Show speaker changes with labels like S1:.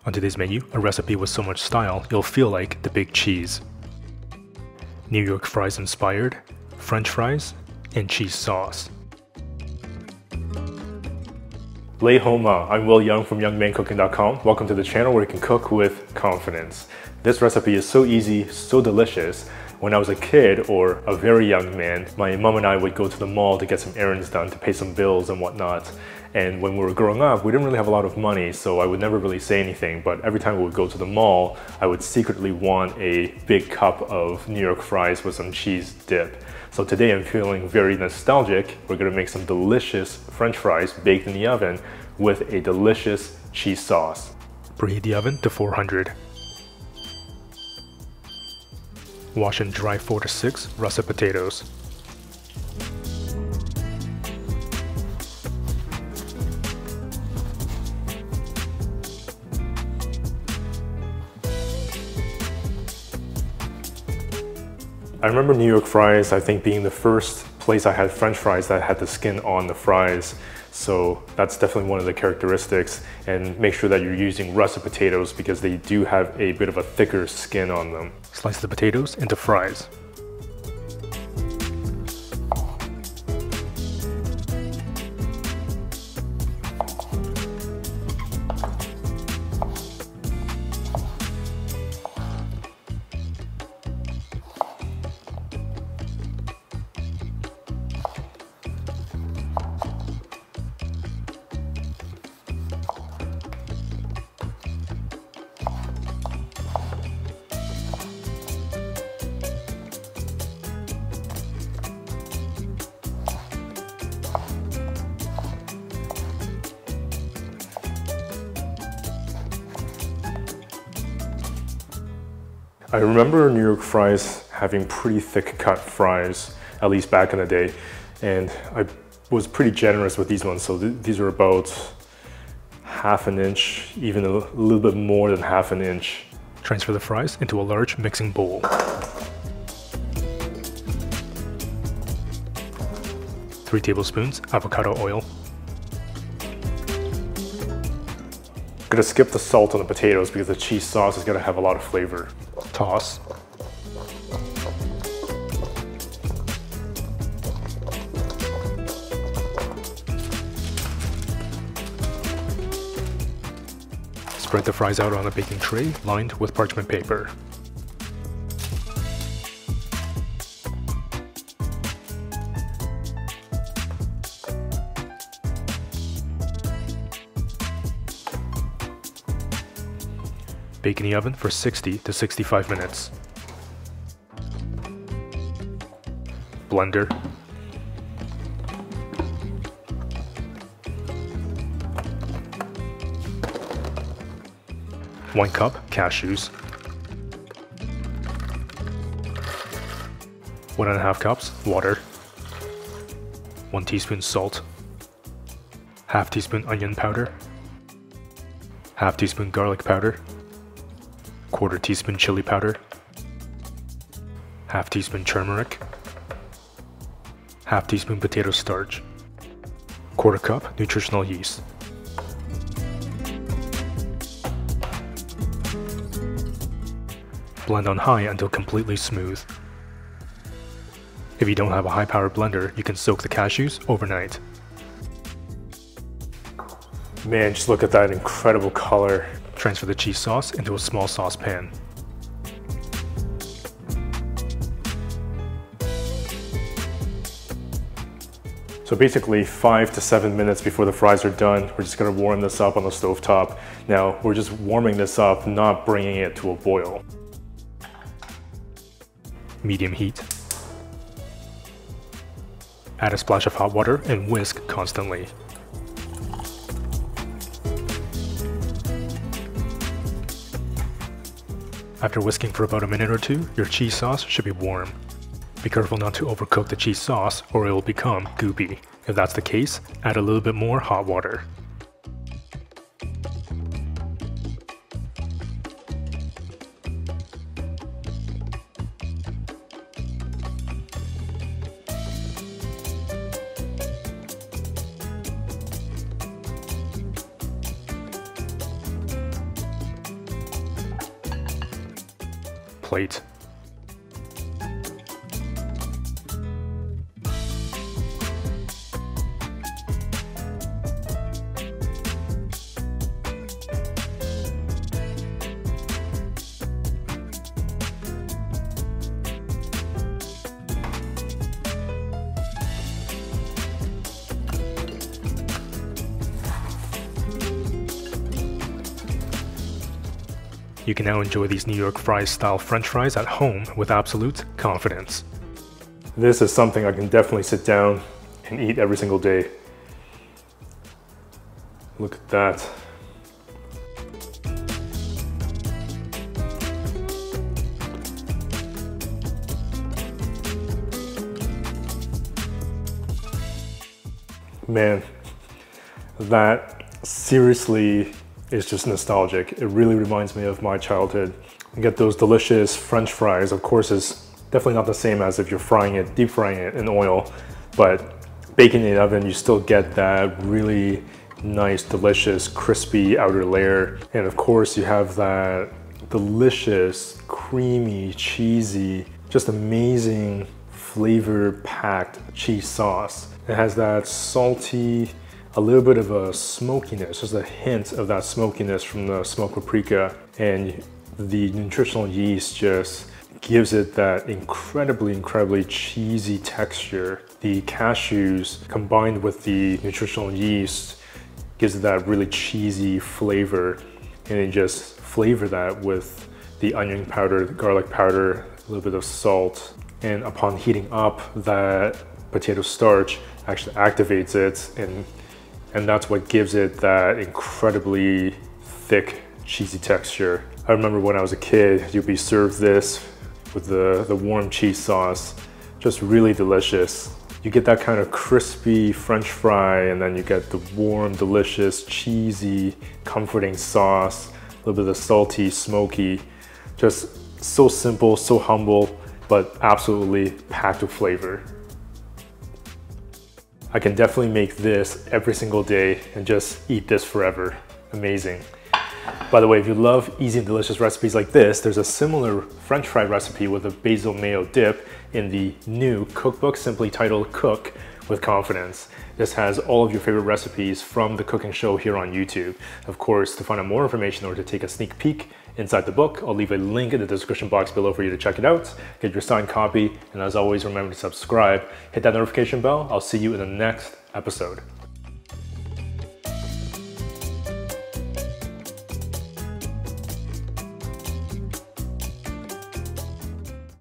S1: On today's menu, a recipe with so much style you'll feel like the big cheese. New York fries inspired, French fries, and cheese sauce. Lay Homa, I'm Yeung from YoungManCooking.com. Welcome to the channel where you can cook with confidence. This recipe is so easy, so delicious. When I was a kid or a very young man, my mom and I would go to the mall to get some errands done, to pay some bills and whatnot. And when we were growing up, we didn't really have a lot of money, so I would never really say anything. But every time we would go to the mall, I would secretly want a big cup of New York fries with some cheese dip. So today I'm feeling very nostalgic. We're gonna make some delicious French fries baked in the oven with a delicious cheese sauce. Preheat the oven to 400. Wash and dry 4 to 6 russet potatoes. I remember New York fries, I think, being the first place I had French fries that had the skin on the fries. So that's definitely one of the characteristics. And make sure that you're using russet potatoes because they do have a bit of a thicker skin on them. Slice the potatoes into fries. I remember New York fries having pretty thick cut fries, at least back in the day, and I was pretty generous with these ones. So these are about ½ an inch, even a little bit more than ½ an inch. Transfer the fries into a large mixing bowl. Three tablespoons avocado oil. I'm gonna skip the salt on the potatoes because the cheese sauce is gonna have a lot of flavor. Toss. Spread the fries out on a baking tray lined with parchment paper. Bake in the oven for 60 to 65 minutes. Blender. One cup cashews. 1½ cups water. 1 teaspoon salt. ½ teaspoon onion powder. ½ teaspoon garlic powder. 1/4 teaspoon chili powder, ½ teaspoon turmeric, ½ teaspoon potato starch, 1/4 cup nutritional yeast. Blend on high until completely smooth. If you don't have a high-powered blender, you can soak the cashews overnight. Man, just look at that incredible color. Transfer the cheese sauce into a small saucepan. So basically 5 to 7 minutes before the fries are done, we're just gonna warm this up on the stovetop. Now, we're just warming this up, not bringing it to a boil. Medium heat. Add a splash of hot water and whisk constantly. After whisking for about a minute or two, your cheese sauce should be warm. Be careful not to overcook the cheese sauce or it will become goopy. If that's the case, add a little bit more hot water. plate. You can now enjoy these New York fries style French fries at home with absolute confidence. This is something I can definitely sit down and eat every single day. Look at that. Man, that seriously is just nostalgic. It really reminds me of my childhood. You get those delicious French fries. Of course, it's definitely not the same as if you're frying it, deep frying it in oil, but baking in the oven, you still get that really nice, delicious, crispy outer layer. And of course, you have that delicious, creamy, cheesy, just amazing flavor-packed cheese sauce. It has that salty, a little bit of a smokiness, just a hint of that smokiness from the smoked paprika, and the nutritional yeast just gives it that incredibly cheesy texture. The cashews combined with the nutritional yeast gives it that really cheesy flavor, and then just flavor that with the onion powder, the garlic powder, a little bit of salt, and upon heating up, that potato starch actually activates it, and that's what gives it that incredibly thick, cheesy texture. I remember when I was a kid, you'd be served this with the warm cheese sauce, just really delicious. You get that kind of crispy French fry, and then you get the warm, delicious, cheesy, comforting sauce, a little bit of salty, smoky, just so simple, so humble, but absolutely packed with flavor. I can definitely make this every single day and just eat this forever. Amazing. By the way, if you love easy and delicious recipes like this, there's a similar French fry recipe with a basil mayo dip in the new cookbook simply titled Cook with Confidence. This has all of your favorite recipes from the cooking show here on YouTube. Of course, to find out more information or to take a sneak peek inside the book, I'll leave a link in the description box below for you to check it out, get your signed copy, and as always, remember to subscribe, hit that notification bell. I'll see you in the next episode.